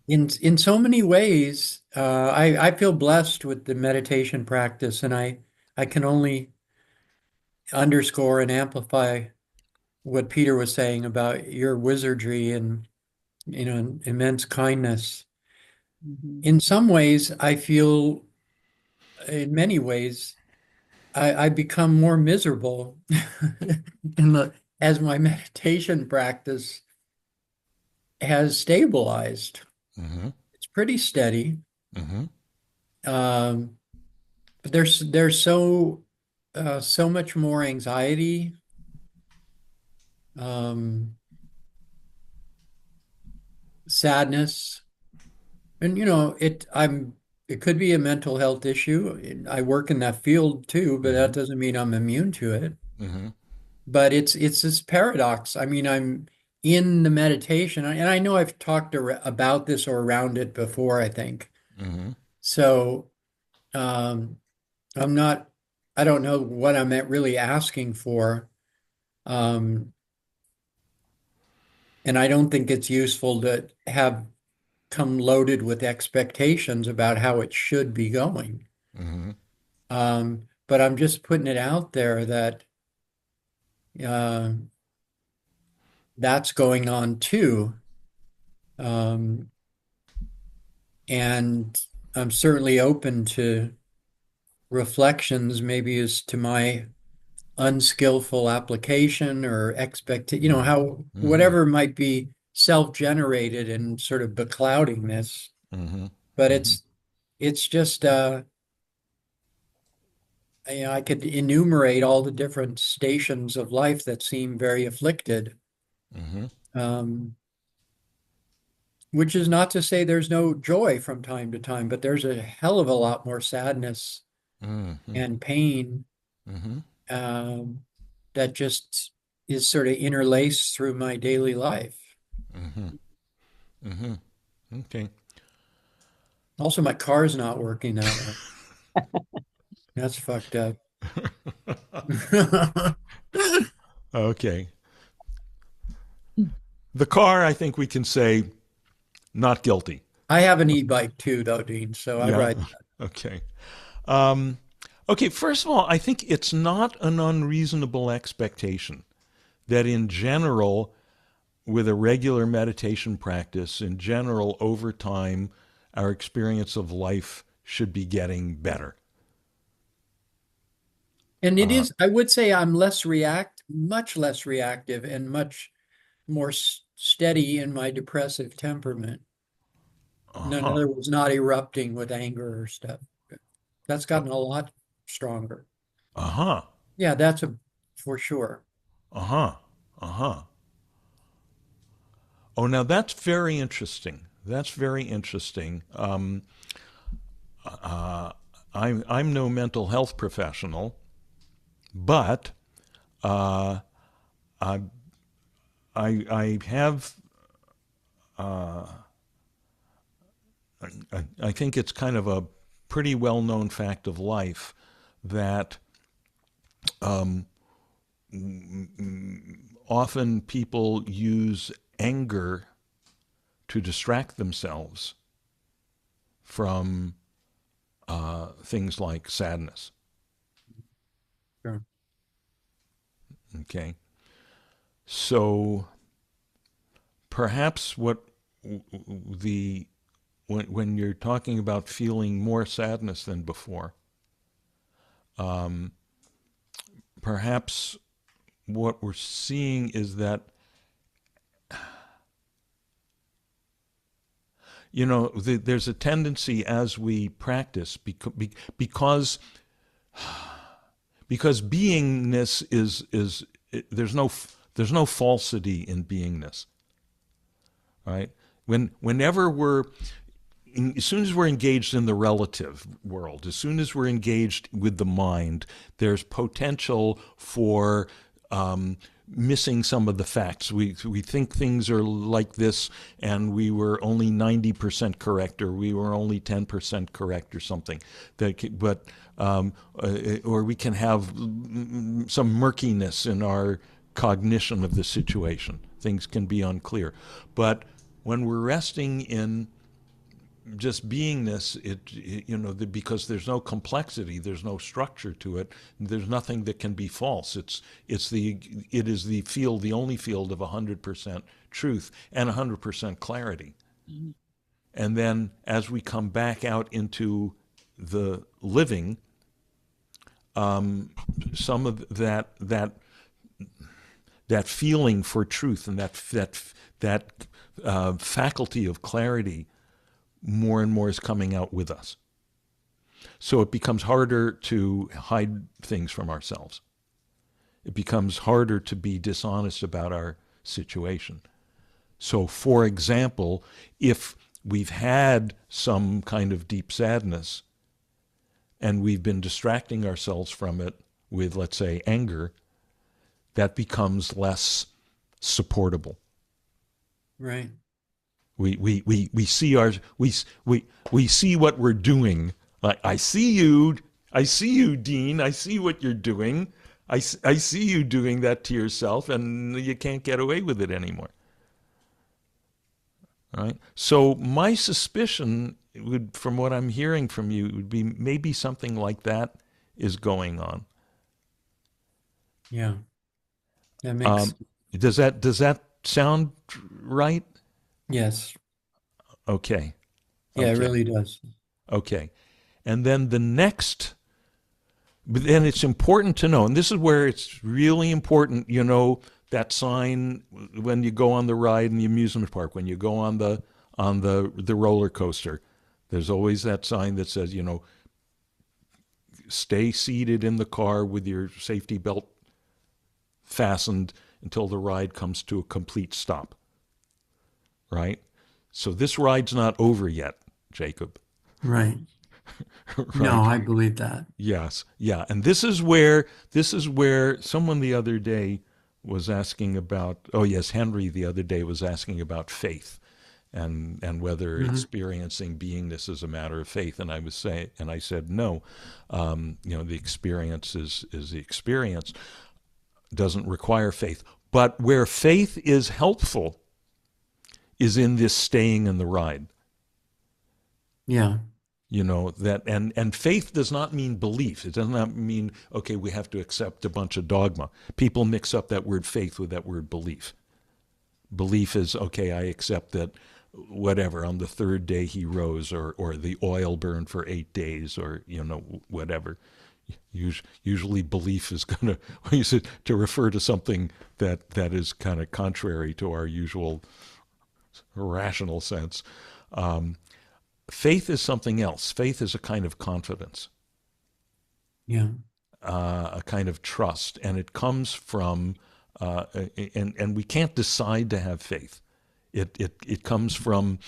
In so many ways, I feel blessed with the meditation practice, and I can only underscore and amplify what Peter was saying about your wizardry and immense kindness. Hmm. In some ways, I feel, in many ways, I become more miserable in the as my meditation practice has stabilized. Hmm. It's pretty steady. Hmm. Um, but there's so much more anxiety, um, sadness, and it could be a mental health issue. I work in that field too, but that Hmm. doesn't mean I'm immune to it. Hmm. But it's this paradox. I mean, I'm in the meditation, and I know I've talked about this or around it before, I think. Hmm. So um, I'm not, I don't know what I'm really asking for. Um, and I don't think it's useful to have come loaded with expectations about how it should be going. Hmm. But I'm just putting it out there that uh, that's going on too. Um, and I'm certainly open to reflections, maybe as to my unskillful application or how Hmm. whatever might be self-generated and sort of beclouding this. Hmm. But Hmm. it's just I could enumerate all the different stations of life that seem very afflicted. Hmm. Um, which is not to say there's no joy from time to time, but there's a hell of a lot more sadness Hmm. and pain Hmm. um, that just is sort of interlaced through my daily life. Hmm. Hmm. Okay. Also, my car's not working that well. That's fucked up. Okay. The car, I think we can say, not guilty. I have an e-bike too, though, Dean, so I Yeah. ride. Okay. Um, okay. First of all, I think it's not an unreasonable expectation that in general, with a regular meditation practice, in general, over time, our experience of life should be getting better. And it Uh, is, I would say I'm much less reactive and much more steady in my depressive temperament. In uh-huh. other words, not erupting with anger or stuff. That's gotten a lot stronger. Uh-huh. Yeah, that's a for sure. Uh-huh. Uh-huh. Oh, now that's very interesting. That's very interesting. I'm no mental health professional, but uh, I, I have I think it's kind of a pretty well known fact of life that often people use anger to distract themselves from things like sadness. Sure. Okay. So perhaps what the when you're talking about feeling more sadness than before, perhaps what we're seeing is that there's a tendency as we practice because beingness is there's no falsity in beingness, right? Whenever as soon as we're engaged in the relative world, as soon as we're engaged with the mind, there's potential for missing some of the facts. We think things are like this, and we were only 90% correct, or we were only 10% correct, or something. Or we can have some murkiness in our cognition of the situation. Things can be unclear, but when we're resting in just beingness, because there's no complexity, there's no structure to it, there's nothing that can be false. It is the field, the only field of 100% truth and 100% clarity. And then as we come back out into the living, some of that feeling for truth and that faculty of clarity more and more is coming out with us. So it becomes harder to hide things from ourselves. It becomes harder to be dishonest about our situation. So, for example, if we've had some kind of deep sadness and we've been distracting ourselves from it with, let's say, anger, that becomes less supportable. Right. We see we see what we're doing. Like, I see you, Dean. I see what you're doing. I see you doing that to yourself, and you can't get away with it anymore. Right. So my suspicion would, from what I'm hearing from you, would be maybe something like that is going on. Yeah. That makes, Um, does that sound right? yes. Okay. Yeah, it Okay. really does. Okay. And then the next, but then it's important to know, and this is where it's really important, that sign when you go on the ride in the amusement park, when you go on the roller coaster, there's always that sign that says, stay seated in the car with your safety belt fastened until the ride comes to a complete stop. Right? So this ride's not over yet, Jacob. Right. No, Right? I believe that. Yes. Yeah. And this is where someone the other day was asking about, oh yes, Henry the other day was asking about faith and whether Hmm. experiencing beingness is a matter of faith. And I said no. The experience is the experience, doesn't require faith. But where faith is helpful is in this staying in the ride. Yeah. That and faith does not mean belief. It does not mean, okay, we have to accept a bunch of dogma. People mix up that word faith with that word belief. Belief is, okay, I accept that whatever, on the third day he rose, or the oil burned for 8 days, or whatever. Usually belief is going to use it to refer to something that is kind of contrary to our usual rational sense. Faith is something else. Faith is a kind of confidence, Yeah. a kind of trust, and it comes from, and we can't decide to have faith. It comes from,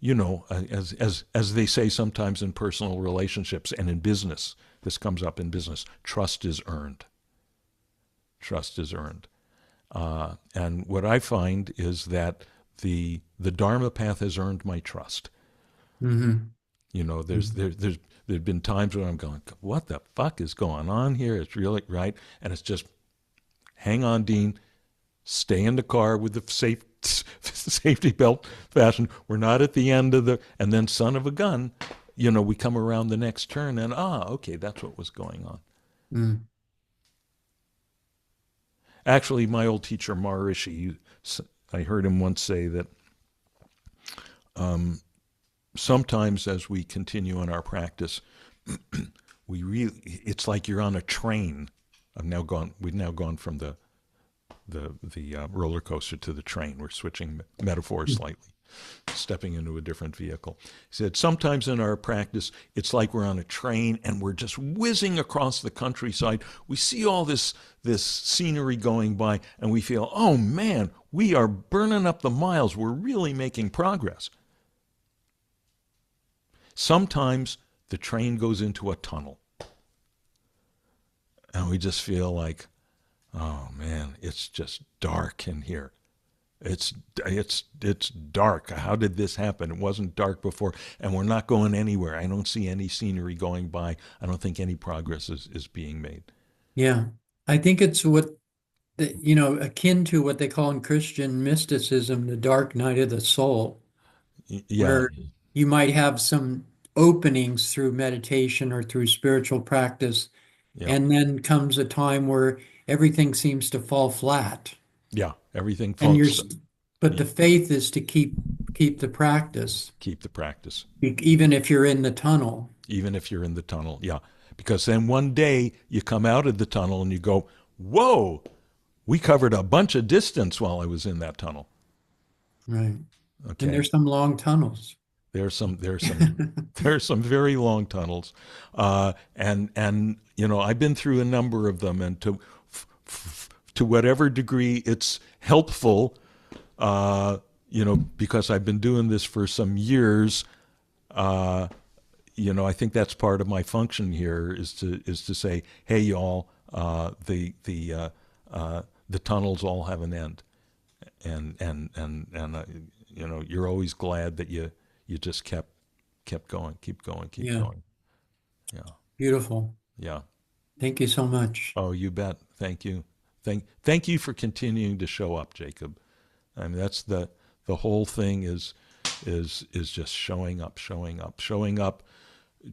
as they say sometimes in personal relationships and in business. This comes up in business. Trust is earned. Trust is earned. And what I find is that the Dharma path has earned my trust. Hmm. There's been times when I'm going, what the fuck is going on here? It's really right, and it's just, hang on, Dean, stay in the car with the safety belt fastened. We're not at the end of and then son of a gun, we come around the next turn, and okay, that's what was going on. Mm. Actually, my old teacher Maharishi, I heard him once say that sometimes as we continue in our practice, it's like you're on a train. We've now gone from the roller coaster to the train. We're switching metaphors slightly, stepping into a different vehicle. He said, sometimes in our practice, it's like we're on a train and we're just whizzing across the countryside. We see all this scenery going by, and we feel, oh man, we are burning up the miles. We're really making progress. Sometimes the train goes into a tunnel, and we just feel like, oh man, it's just dark in here. It's dark. How did this happen? It wasn't dark before, and we're not going anywhere. I don't see any scenery going by. I don't think any progress is being made. Yeah. I think it's what akin to what they call in Christian mysticism, the dark night of the soul, Yeah, where you might have some openings through meditation or through spiritual practice, yeah, and then comes a time where everything seems to fall flat. yeah. Everything And falls. but the faith is to keep the practice, Keep the practice, even if you're in the tunnel. even if you're in the tunnel. Yeah, because then one day you come out of the tunnel and you go, "Whoa, we covered a bunch of distance while I was in that tunnel." Right. And Okay, there's some long tunnels. there's some very long tunnels, and I've been through a number of them, and to whatever degree it's helpful, because I've been doing this for some years. I think that's part of my function here is to say, hey, y'all, the tunnels all have an end, and you're always glad that you just kept going, keep going, keep Yeah. going. Yeah, Beautiful. yeah. Thank you so much. Oh, you bet. Thank you. Thank you for continuing to show up, Jacob. I mean, that's the whole thing is just showing up, showing up, showing up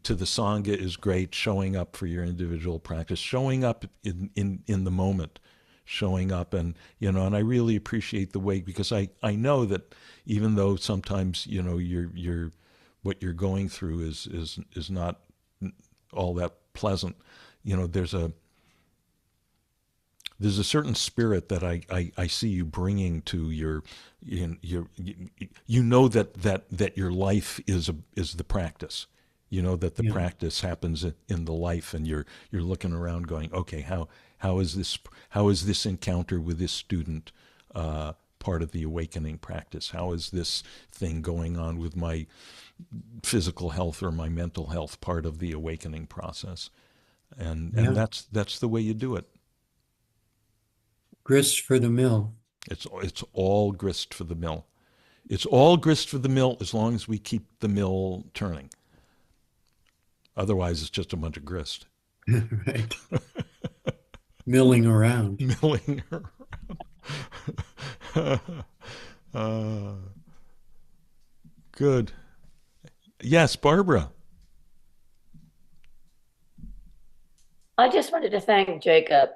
to the Sangha is great, showing up for your individual practice, showing up in the moment, showing up, and I really appreciate the way, because I know that even though sometimes you're what you're going through is not all that pleasant, there's a certain spirit that I see you bringing to that your life is the practice. That the Yeah. practice happens in the life, and you're looking around going, okay, how is this encounter with this student part of the awakening practice? How is this thing going on with my physical health or my mental health part of the awakening process? And Yeah. that's the way you do it. Grist for the mill. It's all grist for the mill. It's all grist for the mill as long as we keep the mill turning. Otherwise, it's just a bunch of grist Right. Milling around. milling around. Good. Yes, Barbara. I just wanted to thank Jacob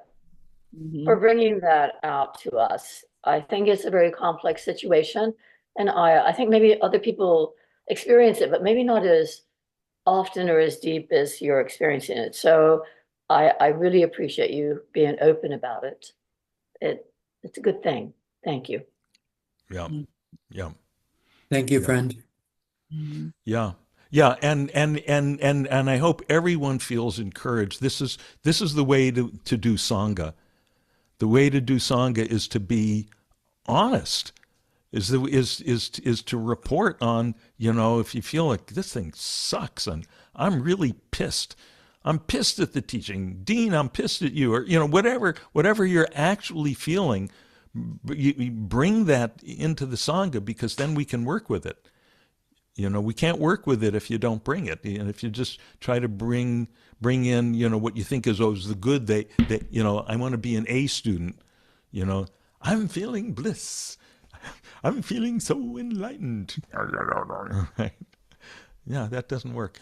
for bringing that out to us. I think it's a very complex situation, and I think maybe other people experience it, but maybe not as often or as deep as you're experiencing it. So I really appreciate you being open about it. It's a good thing. Thank you. Yeah, yeah, Thank you, yeah, friend. yeah, yeah. And I hope everyone feels encouraged. This is the way to do sangha. The way to do sangha is to be honest. Is to report on, if you feel like this thing sucks and I'm really pissed. I'm pissed at the teaching. Dean, I'm pissed at you, or whatever you're actually feeling, you bring that into the sangha, because then we can work with it. We can't work with it if you don't bring it. And if you just try to bring in, what you think is always the good, I want to be an A student, I'm feeling bliss. I'm feeling so enlightened. Right? Yeah, that doesn't work.